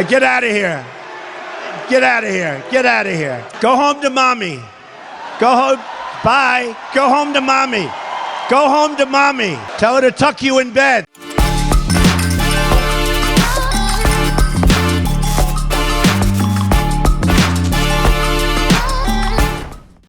Get out of here. Get out of here. Get out of here. Go home to mommy. Go home. Bye. Go home to mommy. Go home to mommy. Tell her to tuck you in bed.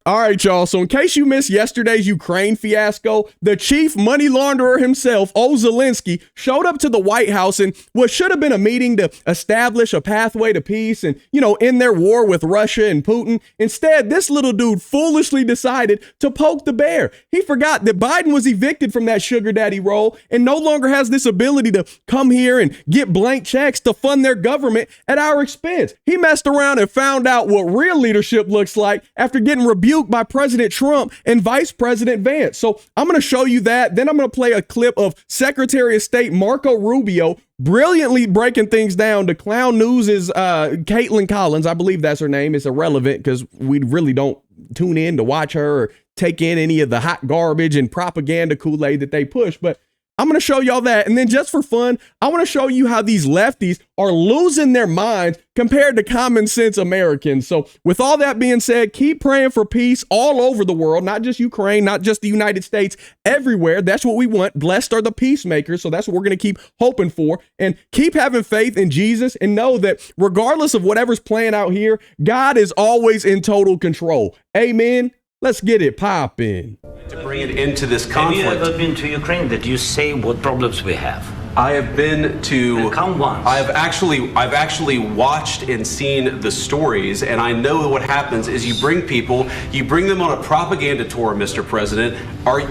All right, y'all. So in case you missed yesterday's Ukraine fiasco, the chief money launderer himself, Zelenskyy, showed up to the White House in what should have been a meeting to establish a pathway to peace and, end their war with Russia and Putin. Instead, this little dude foolishly decided to poke the bear. He forgot that Biden was evicted from that sugar daddy role and no longer has this ability to come here and get blank checks to fund their government at our expense. He messed around and found out what real leadership looks like after getting rebuked by President Trump and Vice President Vance. So I'm going to show you that. Then I'm going to play a clip of Secretary of State Marco Rubio brilliantly breaking things down to clown news' Kaitlan Collins. I believe that's her name. It's irrelevant because we really don't tune in to watch her or take in any of the hot garbage and propaganda Kool-Aid that they push. But I'm going to show y'all that. And then just for fun, I want to show you how these lefties are losing their minds compared to common sense Americans. So with all that being said, keep praying for peace all over the world, not just Ukraine, not just the United States, everywhere. That's what we want. Blessed are the peacemakers. So that's what we're going to keep hoping for. And keep having faith in Jesus and know that regardless of whatever's playing out here, God is always in total control. Amen. Let's get it popping. To bring it into this conflict. Have you ever been to Ukraine? Did you say what problems we have? I have been to. Come once. I've actually watched and seen the stories, and I know what happens is you bring them on a propaganda tour, Mr. President.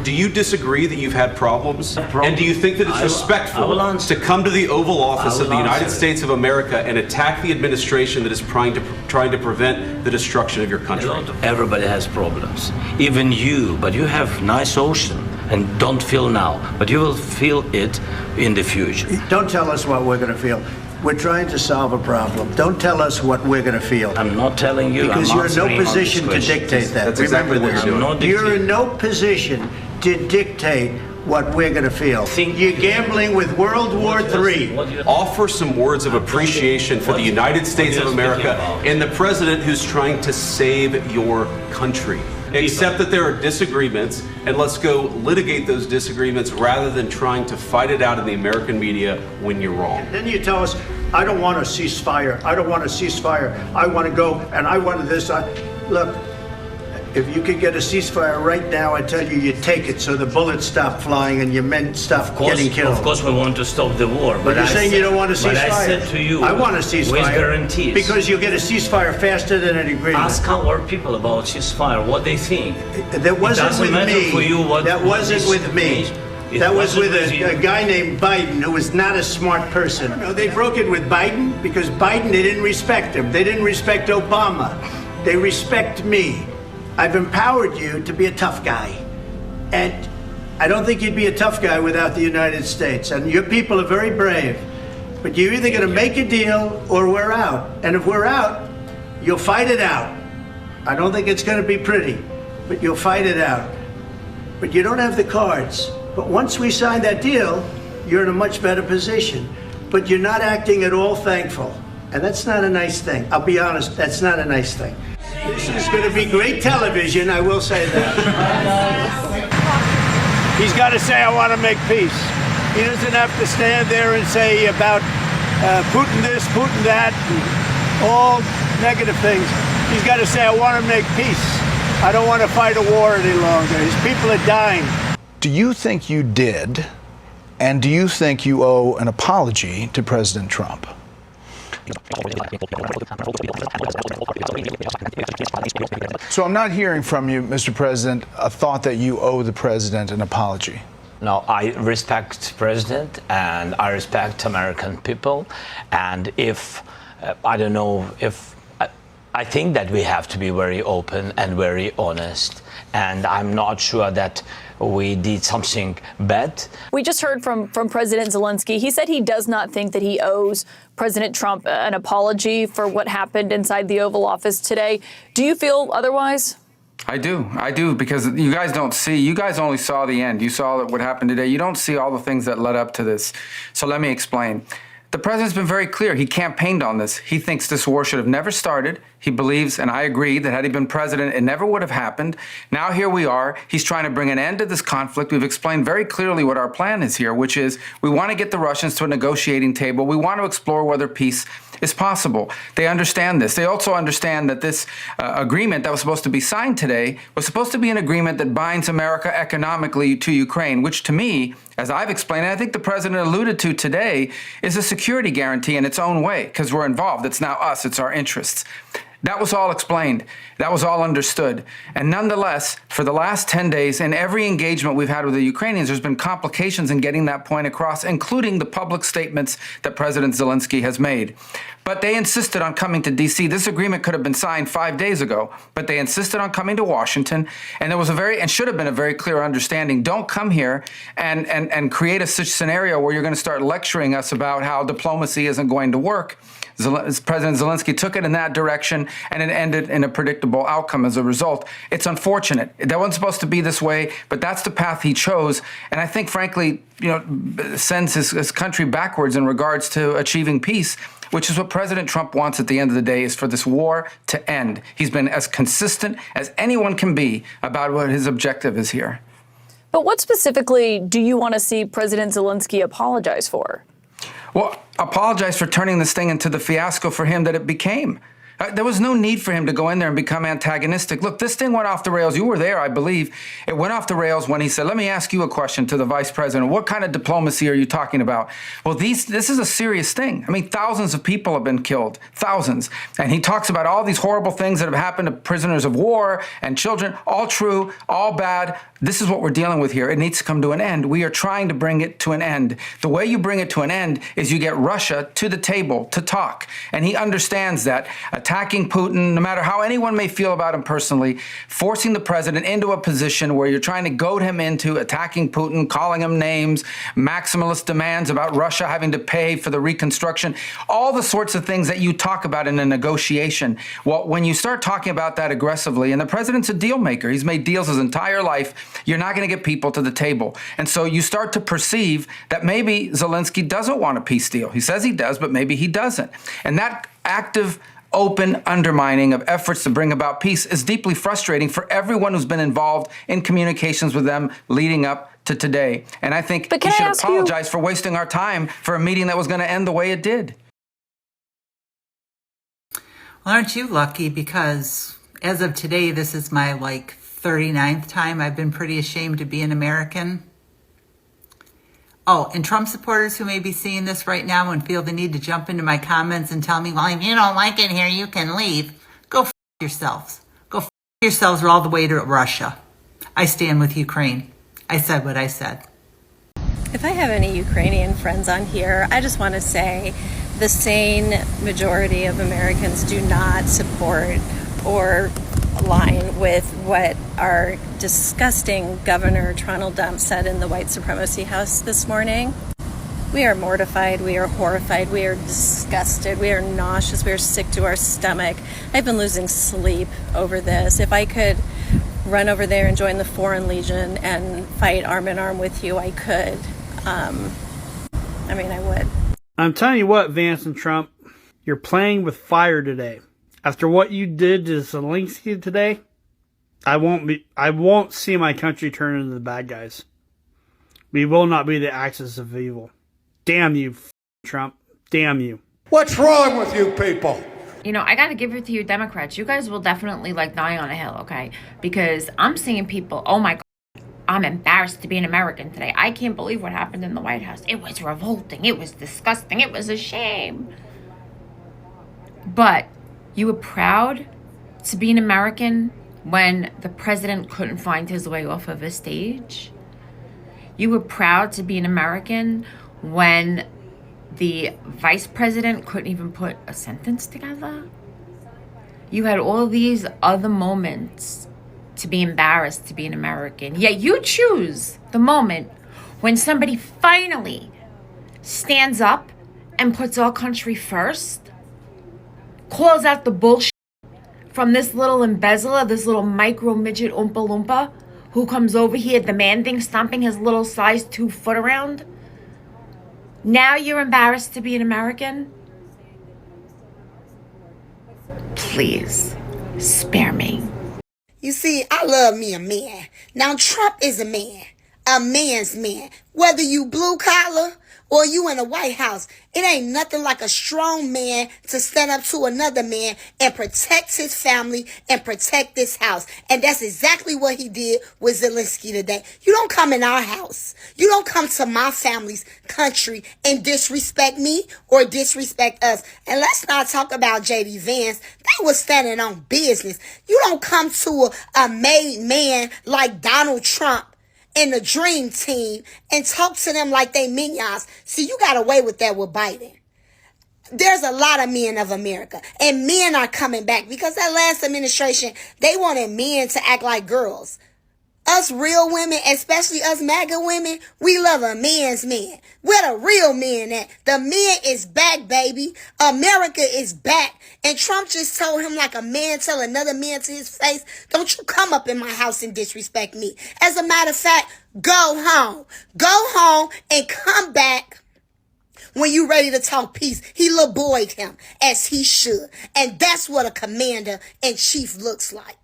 Do you disagree that you've had problems? And do you think that it's respectful to come to the Oval Office of the United States of America and attack the administration that is trying to prevent the destruction of your country? Everybody has problems, even you. But you have nice ocean. And don't feel now, but you will feel it in the future. Don't tell us what we're going to feel. We're trying to solve a problem. Don't tell us what we're going to feel. I'm not telling you. Because you're in no position to dictate that. That's exactly what you're doing. You're in no position to dictate what we're going to feel. You're gambling with World War III. Offer some words of appreciation for the United States of America and the president who's trying to save your country. Accept that there are disagreements, and let's go litigate those disagreements rather than trying to fight it out in the American media when you're wrong. Then you tell us, I don't want a ceasefire. I don't want a ceasefire. I want to go, and I want this. Look, if you could get a ceasefire right now, I tell you, you'd take it so the bullets stop flying and your men stop getting killed. Of course, we want to stop the war. But you're saying you don't want a ceasefire. But I said to you, I want a ceasefire. With guarantees. Because you'll get a ceasefire faster than an agreement. Ask our people about ceasefire, what they think. That wasn't with me. For you what that wasn't with me. That was with a guy named Biden, who was not a smart person. No, they broke it with Biden because Biden, they didn't respect him. They didn't respect Obama. They respect me. I've empowered you to be a tough guy. And I don't think you'd be a tough guy without the United States. And your people are very brave. But you're either going to make a deal or we're out. And if we're out, you'll fight it out. I don't think it's going to be pretty, but you'll fight it out. But you don't have the cards. But once we sign that deal, you're in a much better position. But you're not acting at all thankful. And that's not a nice thing. I'll be honest, that's not a nice thing. This is going to be great television, I will say that. He's got to say, I want to make peace. He doesn't have to stand there and say about Putin this, Putin that, and all negative things. He's got to say, I want to make peace. I don't want to fight a war any longer. His people are dying. Do you think you did, and do you think you owe an apology to President Trump? So I'm not hearing from you, Mr. President, a thought that you owe the president an apology. No, I respect President and I respect American people. And if, I don't know, if I think that we have to be very open and very honest. And I'm not sure that we did something bad. We just heard from President Zelenskyy. He said he does not think that he owes President Trump an apology for what happened inside the Oval Office today. Do you feel otherwise? I do, because you guys don't see, you guys only saw the end. You saw what happened today. You don't see all the things that led up to this. So let me explain. The president's been very clear. He campaigned on this. He thinks this war should have never started. He believes, and I agree, that had he been president, it never would have happened. Now here we are. He's trying to bring an end to this conflict. We've explained very clearly what our plan is here, which is we want to get the Russians to a negotiating table. We want to explore whether peace is possible. They understand this. They also understand that this agreement that was supposed to be signed today was supposed to be an agreement that binds America economically to Ukraine, which to me, as I've explained, and I think the president alluded to today, is a security guarantee in its own way, because we're involved. It's now us. It's our interests. That was all explained. That was all understood. And nonetheless, for the last 10 days, in every engagement we've had with the Ukrainians, there's been complications in getting that point across, including the public statements that President Zelenskyy has made. But they insisted on coming to D.C. This agreement could have been signed 5 days ago, but they insisted on coming to Washington. And there was and should have been a very clear understanding. Don't come here and create a such scenario where you're going to start lecturing us about how diplomacy isn't going to work. President Zelenskyy took it in that direction, and it ended in a predictable outcome as a result. It's unfortunate. That wasn't supposed to be this way, but that's the path he chose. And I think, frankly, sends his country backwards in regards to achieving peace, which is what President Trump wants at the end of the day, is for this war to end. He's been as consistent as anyone can be about what his objective is here. But what specifically do you want to see President Zelenskyy apologize for? Well, apologize for turning this thing into the fiasco for him that it became. There was no need for him to go in there and become antagonistic. Look, this thing went off the rails. You were there, I believe. It went off the rails when he said, let me ask you a question to the vice president. What kind of diplomacy are you talking about? Well, this is a serious thing. I mean, thousands of people have been killed, thousands. And he talks about all these horrible things that have happened to prisoners of war and children, all true, all bad. This is what we're dealing with here. It needs to come to an end. We are trying to bring it to an end. The way you bring it to an end is you get Russia to the table to talk. And he understands that attacking Putin, no matter how anyone may feel about him personally, forcing the president into a position where you're trying to goad him into attacking Putin, calling him names, maximalist demands about Russia having to pay for the reconstruction, all the sorts of things that you talk about in a negotiation. Well, when you start talking about that aggressively, and the president's a deal maker, he's made deals his entire life, you're not going to get people to the table. And so you start to perceive that maybe Zelenskyy doesn't want a peace deal. He says he does, but maybe he doesn't. And that active, open undermining of efforts to bring about peace is deeply frustrating for everyone who's been involved in communications with them leading up to today. And I think he should apologize for wasting our time for a meeting that was going to end the way it did. Well, aren't you lucky? Because as of today, this is my 39th time I've been pretty ashamed to be an American. Oh, and Trump supporters who may be seeing this right now and feel the need to jump into my comments and tell me, well, if you don't like it here, you can leave. Go f*** yourselves. Go f*** yourselves all the way to Russia. I stand with Ukraine. I said what I said. If I have any Ukrainian friends on here, I just want to say the sane majority of Americans do not support or align with what our disgusting Governor Trundle Dump said in the White Supremacy House this morning. We are mortified, we are horrified, we are disgusted, we are nauseous, we are sick to our stomach. I've been losing sleep over this. If I could run over there and join the Foreign Legion and fight arm in arm with you, I could. I would. I'm telling you what, Vance and Trump, you're playing with fire today. After what you did to Zelenskyy today, I won't see my country turn into the bad guys. We will not be the axis of evil. Damn you, Trump. Damn you. What's wrong with you people? I got to give it to you Democrats. You guys will definitely die on a hill, okay? Because I'm seeing people, oh my God, I'm embarrassed to be an American today. I can't believe what happened in the White House. It was revolting. It was disgusting. It was a shame. But you were proud to be an American when the president couldn't find his way off of a stage. You were proud to be an American when the vice president couldn't even put a sentence together. You had all these other moments to be embarrassed to be an American. Yet you choose the moment when somebody finally stands up and puts our country first, calls out the bullshit from this little embezzler, this little micro midget Oompa Loompa who comes over here demanding, stomping his little size 2 foot around. Now you're embarrassed to be an American? Please, spare me. You see, I love me a man. Now, Trump is a man's man. Whether you blue collar or you in the White House, it ain't nothing like a strong man to stand up to another man and protect his family and protect this house. And that's exactly what he did with Zelenskyy today. You don't come in our house. You don't come to my family's country and disrespect me or disrespect us. And let's not talk about JD Vance. They was standing on business. You don't come to a made man like Donald Trump and the Dream Team and talk to them like they minions. See, you got away with that with Biden. There's a lot of men of America, and men are coming back because that last administration, they wanted men to act like girls. Us real women, especially us MAGA women, we love a man's man. Where the real men at? The man is back, baby. America is back. And Trump just told him like a man tell another man to his face, don't you come up in my house and disrespect me. As a matter of fact, go home. Go home and come back when you ready to talk peace. He little boyed him as he should. And that's what a commander-in-chief looks like.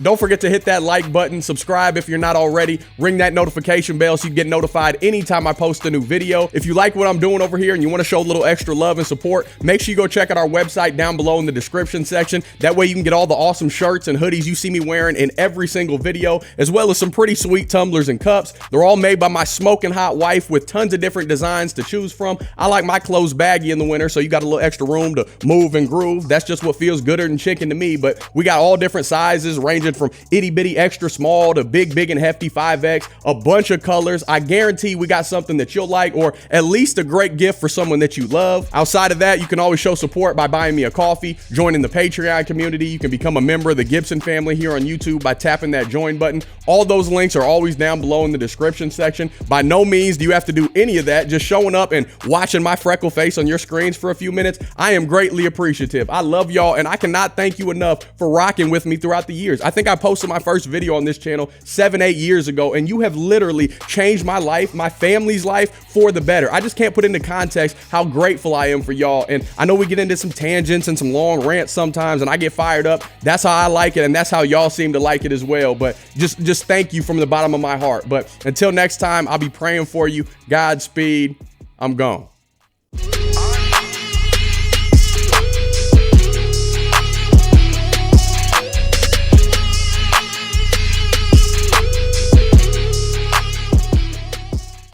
Don't forget to hit that like button, subscribe if you're not already, ring that notification bell so you get notified anytime I post a new video. If you like what I'm doing over here and you want to show a little extra love and support, make sure you go check out our website down below in the description section. That way you can get all the awesome shirts and hoodies you see me wearing in every single video, as well as some pretty sweet tumblers and cups. They're all made by my smoking hot wife with tons of different designs to choose from. I like my clothes baggy in the winter, so you got a little extra room to move and groove. That's just what feels gooder than chicken to me, but we got all different sizes ranging from itty bitty extra small to big and hefty 5X, a bunch of colors. I guarantee we got something that you'll like, or at least a great gift for someone that you love. Outside of that, you can always show support by buying me a coffee, joining the Patreon community. You can become a member of the Gibson family here on YouTube by tapping that join button. All those links are always down below in the description section. By no means do you have to do any of that. Just showing up and watching my freckle face on your screens for a few minutes, I am greatly appreciative. I love y'all, and I cannot thank you enough for rocking with me throughout the years. I think I posted my first video on this channel 7-8 years ago, and you have literally changed my life, my family's life for the better. I just can't put into context how grateful I am for y'all. And I know we get into some tangents and some long rants sometimes, and I get fired up. That's how I like it, and that's how y'all seem to like it as well. But just thank you from the bottom of my heart. But until next time, I'll be praying for you. Godspeed. I'm gone.